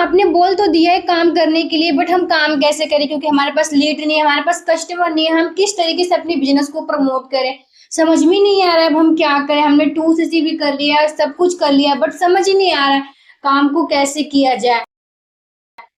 आपने बोल तो दिया है काम करने के लिए, बट हम काम कैसे करें, क्योंकि हमारे पास लीड नहीं है, हमारे पास कस्टमर नहीं है, हम किस तरीके से अपने बिजनेस को प्रमोट करें, समझ में नहीं आ रहा है। अब हम क्या करें, हमने 2cc भी कर लिया, सब कुछ कर लिया, बट समझ ही नहीं आ रहा है काम को कैसे किया जाए।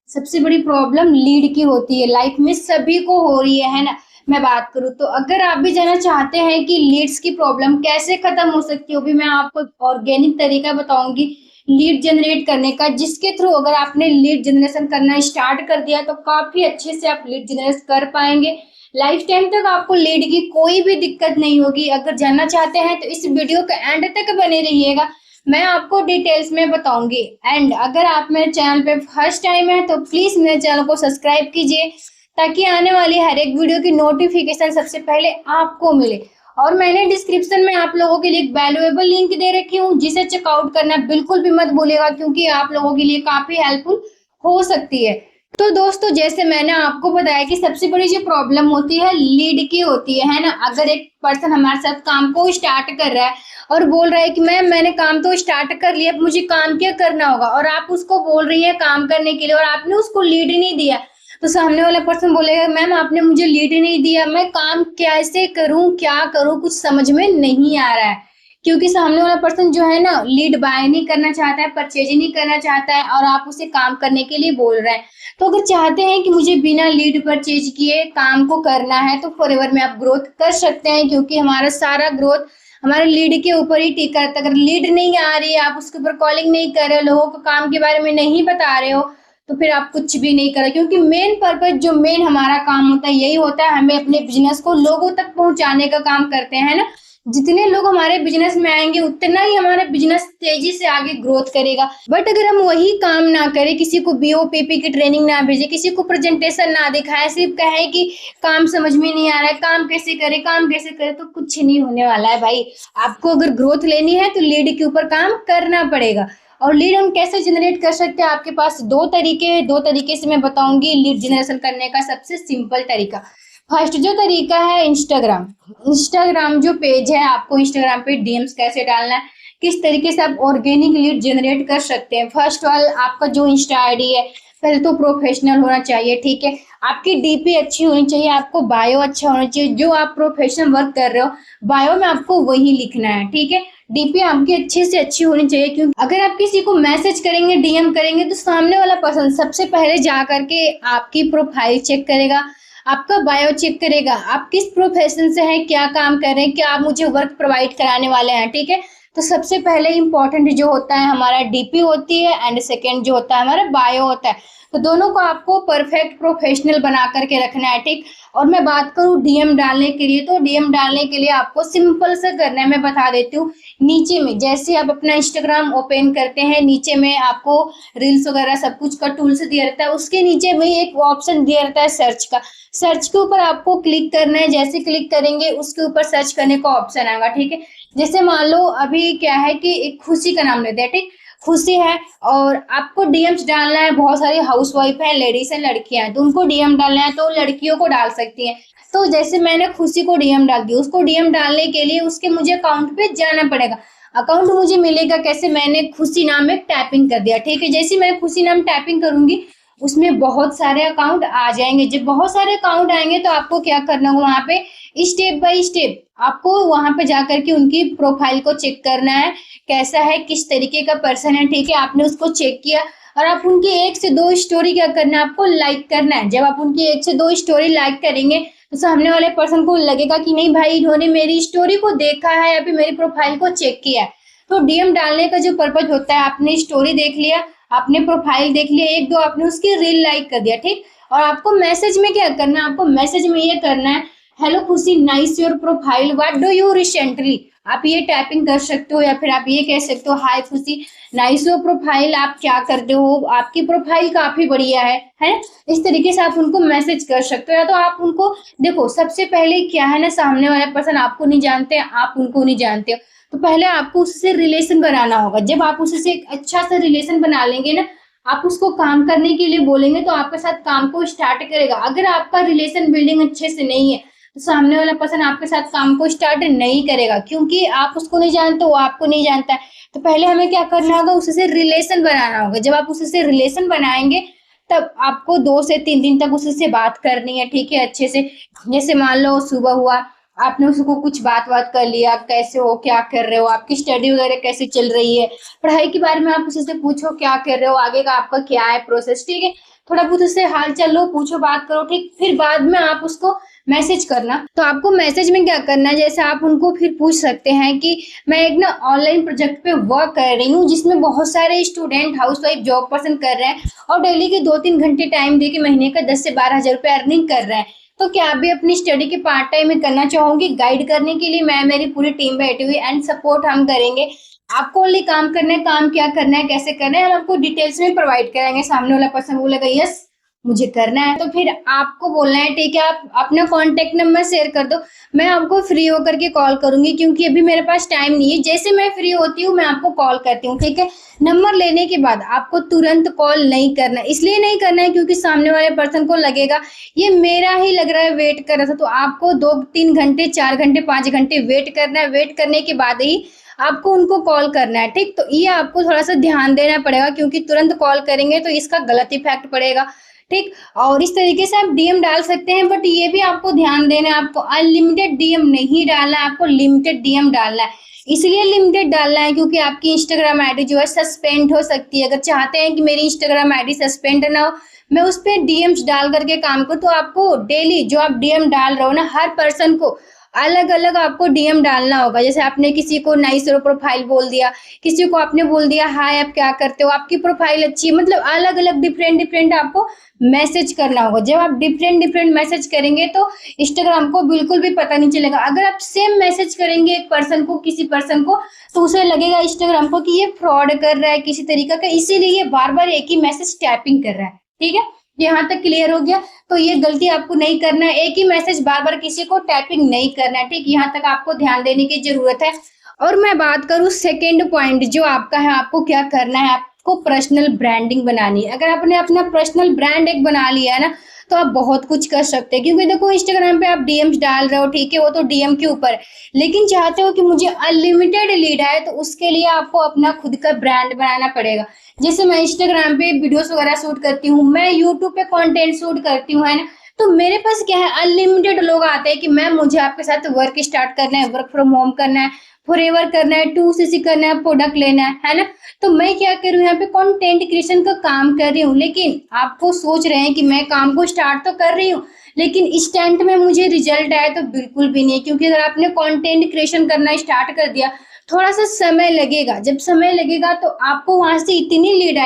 सबसे बड़ी प्रॉब्लम लीड की होती है, लाइफ में सभी को हो रही है ना। मैं बात करूँ तो अगर आप भी जानना चाहते हैं कि लीड्स की प्रॉब्लम कैसे खत्म हो सकती है, भी मैं आपको ऑर्गेनिक तरीका बताऊंगी लीड जनरेट करने का, जिसके थ्रू अगर आपने लीड जनरेशन करना स्टार्ट कर दिया तो काफी अच्छे से आप लीड जनरेट कर पाएंगे। लाइफ टाइम तक आपको लीड की कोई भी दिक्कत नहीं होगी। अगर जानना चाहते हैं तो इस वीडियो के एंड तक बने रहिएगा, मैं आपको डिटेल्स में बताऊंगी। एंड अगर आप मेरे चैनल पे फर्स्ट टाइम है तो प्लीज मेरे चैनल को सब्सक्राइब कीजिए, ताकि आने वाली हर एक वीडियो की नोटिफिकेशन सबसे पहले आपको मिले। और मैंने डिस्क्रिप्शन में आप लोगों के लिए एक वैल्यूएबल लिंक दे रखी हूँ, जिसे चेकआउट करना बिल्कुल भी मत भूलिएगा, क्योंकि आप लोगों के लिए काफी हेल्पफुल हो सकती है। तो दोस्तों, जैसे मैंने आपको बताया कि सबसे बड़ी जो प्रॉब्लम होती है लीड की होती है ना। अगर एक पर्सन हमारे साथ काम को स्टार्ट कर रहा है और बोल रहा है कि मैंने काम तो स्टार्ट कर लिया, मुझे काम क्या करना होगा, और आप उसको बोल रही है काम करने के लिए और आपने उसको लीड नहीं दिया, तो सामने वाला पर्सन बोलेगा मैम आपने मुझे लीड नहीं दिया, मैं काम कैसे करूं, क्या करूं, कुछ समझ में नहीं आ रहा है। क्योंकि सामने वाला पर्सन जो है ना लीड बाय नहीं करना चाहता है, परचेज नहीं करना चाहता है, और आप उसे काम करने के लिए बोल रहे हैं। तो अगर चाहते हैं कि मुझे बिना लीड परचेज किए काम को करना है तो फॉरएवर में आप ग्रोथ कर सकते हैं, क्योंकि हमारा सारा ग्रोथ हमारे लीड के ऊपर ही टिका रहता है। अगर लीड नहीं आ रही है, आप उसके ऊपर कॉलिंग नहीं कर रहे हो, लोगों को काम के बारे में नहीं बता रहे हो, तो फिर आप कुछ भी नहीं कर रहे। क्योंकि मेन पर्पज जो मेन हमारा काम होता है यही होता है, हमें अपने बिजनेस को लोगों तक पहुंचाने का काम करते हैं ना। जितने लोग हमारे बिजनेस में आएंगे उतना ही हमारा बिजनेस तेजी से आगे ग्रोथ करेगा। बट अगर हम वही काम ना करें, किसी को बीओपीपी की ट्रेनिंग ना भेजे, किसी को प्रेजेंटेशन ना दिखाए, सिर्फ कहे कि काम समझ में नहीं आ रहा है, काम कैसे करे, काम कैसे करे, तो कुछ नहीं होने वाला है भाई। आपको अगर ग्रोथ लेनी है तो लीड के ऊपर काम करना पड़ेगा। और लीड हम कैसे जनरेट कर सकते हैं, आपके पास दो तरीके से मैं बताऊंगी लीड जनरेशन करने का सबसे सिंपल तरीका। फर्स्ट जो तरीका है इंस्टाग्राम जो पेज है, आपको इंस्टाग्राम पे डीएम्स कैसे डालना है, किस तरीके से आप ऑर्गेनिक लीड जनरेट कर सकते हैं। फर्स्ट ऑल आपका जो इंस्टा आईडी है पहले तो प्रोफेशनल होना चाहिए, ठीक है। आपकी डीपी अच्छी होनी चाहिए, आपको बायो अच्छा होना चाहिए। जो आप प्रोफेशनल वर्क कर रहे हो बायो में आपको वही लिखना है, ठीक है। डीपी आपकी अच्छे से अच्छी होनी चाहिए, क्योंकि अगर आप किसी को मैसेज करेंगे, डीएम करेंगे, तो सामने वाला पर्सन सबसे पहले जा करके आपकी प्रोफाइल चेक करेगा, आपका बायो चेक करेगा, आप किस प्रोफेशन से हैं, क्या काम कर रहे हैं, क्या आप मुझे वर्क प्रोवाइड कराने वाले हैं, ठीक है। तो सबसे पहले इंपॉर्टेंट जो होता है हमारा डीपी होती है, एंड सेकेंड जो होता है हमारा बायो होता है। तो दोनों को आपको परफेक्ट प्रोफेशनल बना करके रखना है, ठीक। और मैं बात करूं डीएम डालने के लिए, तो डीएम डालने के लिए आपको सिंपल से करना है, मैं बता देती हूँ। नीचे में जैसे आप अपना इंस्टाग्राम ओपन करते हैं, नीचे में आपको रील्स वगैरह सब कुछ का टूल्स दिया रहता है, उसके नीचे में एक ऑप्शन दिया रहता है सर्च का। सर्च के ऊपर आपको क्लिक करना है, जैसे क्लिक करेंगे उसके ऊपर सर्च करने का ऑप्शन आएगा, ठीक है। जैसे मान लो अभी क्या है कि एक खुशी का नाम लेते हैं, ठीक। खुशी है और आपको डीएम्स डालना है, बहुत सारी हाउसवाइफ है, लेडीज है, लड़कियां हैं, तो उनको डीएम डालना है, तो लड़कियों को डाल सकती हैं। तो जैसे मैंने खुशी को डीएम डाल दिया, उसको डीएम डालने के लिए उसके मुझे अकाउंट पे जाना पड़ेगा। अकाउंट मुझे मिलेगा कैसे, मैंने खुशी नाम में टाइपिंग कर दिया, ठीक है। जैसे मैं खुशी नाम टाइपिंग करूंगी उसमें बहुत सारे अकाउंट आ जाएंगे। जब बहुत सारे अकाउंट आएंगे तो आपको क्या करना होगा, वहां पे स्टेप बाय स्टेप आपको वहां पे जाकर के उनकी प्रोफाइल को चेक करना है, कैसा है, किस तरीके का पर्सन है, ठीक है। आपने उसको चेक किया और आप उनकी 1 से 2 स्टोरी क्या करना है, आपको लाइक करना है। जब आप उनकी 1 से 2 स्टोरी लाइक करेंगे तो सामने वाले पर्सन को लगेगा कि नहीं भाई इन्होंने मेरी स्टोरी को देखा है या फिर मेरी प्रोफाइल को चेक किया है। तो डीएम डालने का जो पर्पज होता है, आपने स्टोरी देख लिया, आपने प्रोफाइल देख लिया, 1-2 आपने उसकी रील लाइक कर दिया, ठीक। और आपको मैसेज में क्या करना है, आपको मैसेज में ये करना है, हेलो खुशी, nice your profile, what do you recently. आप ये टाइपिंग कर सकते हो या फिर आप ये कह सकते हो, हाय खुशी, नाइस योर प्रोफाइल, आप क्या करते हो, आपकी प्रोफाइल काफी बढ़िया है। इस तरीके से आप उनको मैसेज कर सकते हो। या तो आप उनको देखो, सबसे पहले क्या है ना, सामने वाला पर्सन आपको नहीं जानते, आप उनको नहीं जानते हो, तो पहले आपको उससे रिलेशन बनाना होगा। जब आप उससे एक अच्छा सा रिलेशन बना लेंगे ना, आप उसको काम करने के लिए बोलेंगे तो आपके साथ काम को स्टार्ट करेगा। अगर आपका रिलेशन बिल्डिंग अच्छे से नहीं है तो सामने वाला पर्सन आपके साथ काम को स्टार्ट नहीं करेगा, क्योंकि आप उसको नहीं जानते, वो आपको नहीं जानता है। तो पहले हमें क्या करना होगा, उससे रिलेशन बनाना होगा। जब आप उससे रिलेशन बनाएंगे तब आपको 2 से 3 दिन तक उससे बात करनी है, ठीक है, अच्छे से। जैसे मान लो सुबह हुआ, आपने उसको कुछ बात कर लिया, कैसे हो, क्या कर रहे हो, आपकी स्टडी वगैरह कैसे चल रही है, पढ़ाई के बारे में आप उससे पूछो, क्या कर रहे हो, आगे का आपका क्या है प्रोसेस, ठीक है। थोड़ा बहुत उससे हाल चाल लो, पूछो, बात करो, ठीक। फिर बाद में आप उसको मैसेज करना। तो आपको मैसेज में क्या करना है, जैसे आप उनको फिर पूछ सकते हैं कि मैं एक ना ऑनलाइन प्रोजेक्ट पे वर्क कर रही हूँ, जिसमें बहुत सारे स्टूडेंट हाउसवाइफ जॉब पसंद कर रहे हैं और डेली के 2-3 घंटे टाइम दे के महीने का 10 से 12 हजार रुपये अर्निंग कर रहे हैं। तो क्या आप भी अपनी स्टडी के पार्ट टाइम में करना चाहोगी? गाइड करने के लिए मैं, मेरी पूरी टीम बैठी हुई एंड सपोर्ट हम करेंगे। आपको ओनली काम करना है, काम क्या करना है, कैसे करना है, हम आपको डिटेल्स में प्रोवाइड कराएंगे। सामने वाला पर्सन बोलेगा यस मुझे करना है, तो फिर आपको बोलना है ठीक है, आप अपना कॉन्टेक्ट नंबर शेयर कर दो, मैं आपको फ्री होकर के कॉल करूंगी, क्योंकि अभी मेरे पास टाइम नहीं है। जैसे मैं फ्री होती हूँ मैं आपको कॉल करती हूँ, ठीक है। नंबर लेने के बाद आपको तुरंत कॉल नहीं करना है। इसलिए नहीं करना है क्योंकि सामने वाले पर्सन को लगेगा ये मेरा ही लग रहा है वेट कर रहा था, तो आपको 2-3 घंटे, 4 घंटे, 5 घंटे वेट करना है। वेट करने के बाद ही आपको उनको कॉल करना है, ठीक। तो ये आपको थोड़ा सा ध्यान देना पड़ेगा, क्योंकि तुरंत कॉल करेंगे तो इसका गलत इफेक्ट पड़ेगा, ठीक। और इस तरीके से आप डीएम डाल सकते हैं, बट ये भी आपको ध्यान देना है, आपको अनलिमिटेड डीएम नहीं डालना है, आपको लिमिटेड डीएम डालना है। इसलिए लिमिटेड डालना है क्योंकि आपकी इंस्टाग्राम आईडी जो है सस्पेंड हो सकती है। अगर चाहते हैं कि मेरी इंस्टाग्राम आईडी सस्पेंड ना हो, मैं उस पर डीएम्स डाल करके काम करूँ, तो आपको डेली जो आप डीएम डाल रहे हो ना, हर पर्सन को अलग अलग आपको डीएम डालना होगा। जैसे आपने किसी को नाइस प्रोफाइल बोल दिया, किसी को आपने बोल दिया हाय आप क्या करते हो, आपकी प्रोफाइल अच्छी है, मतलब अलग अलग डिफरेंट आपको मैसेज करना होगा। जब आप डिफरेंट मैसेज करेंगे तो इंस्टाग्राम को बिल्कुल भी पता नहीं चलेगा। अगर आप सेम मैसेज करेंगे एक पर्सन को, किसी पर्सन को, तो उसे लगेगा इंस्टाग्राम को कि ये फ्रॉड कर रहा है किसी तरीका का, इसीलिए ये बार बार एक ही मैसेज टैपिंग कर रहा है, ठीक है। यहाँ तक क्लियर हो गया? तो ये गलती आपको नहीं करना है, एक ही मैसेज बार बार किसी को टैपिंग नहीं करना है, ठीक। यहाँ तक आपको ध्यान देने की जरूरत है। और मैं बात करूँ सेकेंड पॉइंट जो आपका है, आपको क्या करना है, आपको पर्सनल ब्रांडिंग बनानी है। अगर आपने अपना पर्सनल ब्रांड एक बना लिया है ना, तो आप बहुत कुछ कर सकते हैं। क्योंकि देखो इंस्टाग्राम पे आप डीएम्स डाल रहे हो, ठीक है, वो तो डीएम के ऊपर है, लेकिन चाहते हो कि मुझे अनलिमिटेड लीड आए, तो उसके लिए आपको अपना खुद का ब्रांड बनाना पड़ेगा। जैसे मैं इंस्टाग्राम पे वीडियोस वगैरह शूट करती हूँ, मैं यूट्यूब पे कंटेंट शूट करती हूँ, है ना, तो मेरे पास क्या है, अनलिमिटेड लोग आते हैं कि मैम मुझे आपके साथ वर्क स्टार्ट करना है, वर्क फ्रॉम होम करना है, फॉरएवर करना है, 2cc करना है, प्रोडक्ट लेना है ना। तो मैं क्या कर रही हूँ, यहाँ पे कंटेंट क्रिएशन का काम कर रही हूँ। लेकिन आपको सोच रहे हैं कि मैं काम को स्टार्ट तो कर रही हूँ, लेकिन इंस्टेंट में मुझे रिजल्ट आए, तो बिल्कुल भी नहीं। क्योंकि अगर आपने कंटेंट क्रिएशन करना स्टार्ट कर दिया, थोड़ा सा समय लगेगा। जब समय लगेगा तो आपको वहां से इतनी लीड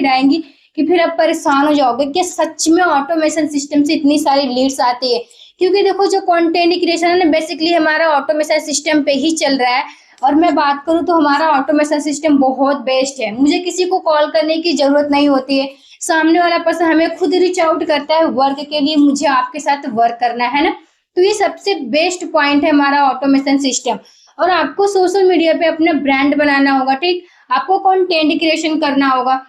आएंगी कि फिर आप परेशान हो जाओगे कि सच में ऑटोमेशन सिस्टम से इतनी सारी लीड्स आती है। क्योंकि देखो जो कंटेंट क्रिएशन है ना, बेसिकली हमारा ऑटोमेशन सिस्टम पे ही चल रहा है। और मैं बात करूं तो हमारा ऑटोमेशन सिस्टम बहुत बेस्ट है, मुझे किसी को कॉल करने की जरूरत नहीं होती है। सामने वाला पर्सन हमें खुद रीच आउट करता है वर्क के लिए, मुझे आपके साथ वर्क करना है ना। तो ये सबसे बेस्ट पॉइंट है हमारा ऑटोमेशन सिस्टम। और आपको सोशल मीडिया पे अपना ब्रांड बनाना होगा, ठीक। आपको कंटेंट क्रिएशन करना होगा।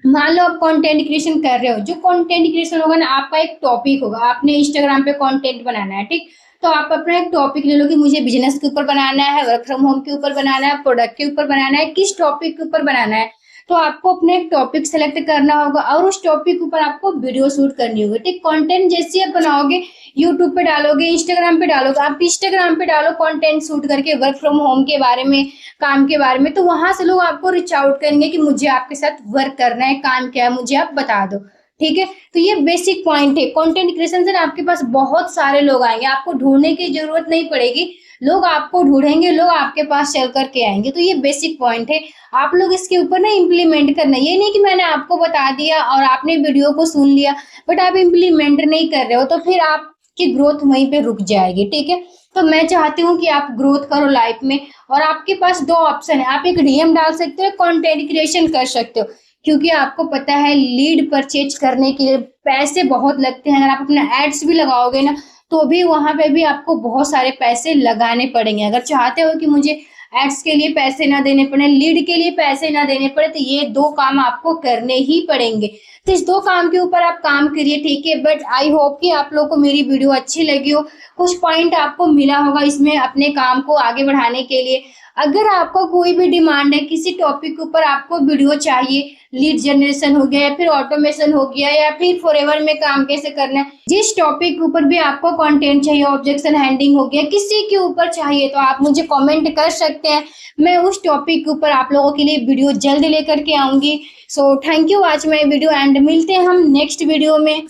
मान लो आप कंटेंट क्रिएशन कर रहे हो, जो कंटेंट क्रिएशन होगा ना, आपका एक टॉपिक होगा, आपने इंस्टाग्राम पे कंटेंट बनाना है, ठीक। तो आप अपना एक टॉपिक ले लो कि मुझे बिजनेस के ऊपर बनाना है, वर्क फ्रॉम होम के ऊपर बनाना है, प्रोडक्ट के ऊपर बनाना है, किस टॉपिक के ऊपर बनाना है। तो आपको अपना एक टॉपिक सेलेक्ट करना होगा और उस टॉपिक के ऊपर आपको वीडियो शूट करनी होगी, ठीक। कंटेंट जैसे आप बनाओगे, यूट्यूब पे डालोगे, इंस्टाग्राम पे डालोगे, आप इंस्टाग्राम पे डालो कंटेंट शूट करके वर्क फ्रॉम होम के बारे में, काम के बारे में, तो वहां से लोग आपको रीच आउट करेंगे कि मुझे आपके साथ वर्क करना है, काम क्या है मुझे आप बता दो, ठीक है। तो ये बेसिक पॉइंट है। कंटेंट क्रिएशन से आपके पास बहुत सारे लोग आएंगे, आपको ढूंढने की जरूरत नहीं पड़ेगी, लोग आपको ढूंढेंगे, लोग आपके पास चल करके आएंगे। तो ये बेसिक पॉइंट है, आप लोग इसके ऊपर ना इम्प्लीमेंट करना। ये नहीं कि मैंने आपको बता दिया और आपने वीडियो को सुन लिया बट आप इम्प्लीमेंट नहीं कर रहे हो, तो फिर आपकी ग्रोथ वहीं पे रुक जाएगी, ठीक है। तो मैं चाहती हूँ कि आप ग्रोथ करो लाइफ में। और आपके पास 2 ऑप्शन है, आप एक डीएम डाल सकते हो, कंटेंट क्रिएशन कर सकते हो। क्योंकि आपको पता है लीड परचेज करने के लिए पैसे बहुत लगते हैं। अगर आप अपना एड्स भी लगाओगे ना, तो भी वहां पे भी आपको बहुत सारे पैसे लगाने पड़ेंगे। अगर चाहते हो कि मुझे एड्स के लिए पैसे ना देने पड़े, लीड के लिए पैसे ना देने पड़े, तो ये 2 काम आपको करने ही पड़ेंगे। तो इस 2 काम के ऊपर आप काम करिए, ठीक है। बट आई होप कि आप लोगों को मेरी वीडियो अच्छी लगी हो, कुछ पॉइंट आपको मिला होगा इसमें अपने काम को आगे बढ़ाने के लिए। अगर आपका कोई भी डिमांड है, किसी टॉपिक के ऊपर आपको वीडियो चाहिए, लीड जनरेशन हो गया या फिर ऑटोमेशन हो गया या फिर फॉरएवर में काम कैसे करना है, जिस टॉपिक के ऊपर भी आपको कंटेंट चाहिए, ऑब्जेक्शन हैंडलिंग हो गया, किसी के ऊपर चाहिए, तो आप मुझे कमेंट कर सकते हैं। मैं उस टॉपिक के ऊपर आप लोगों के लिए वीडियो जल्द लेकर के आऊंगी। So thank you watch my video and मिलते हैं हम नेक्स्ट वीडियो में।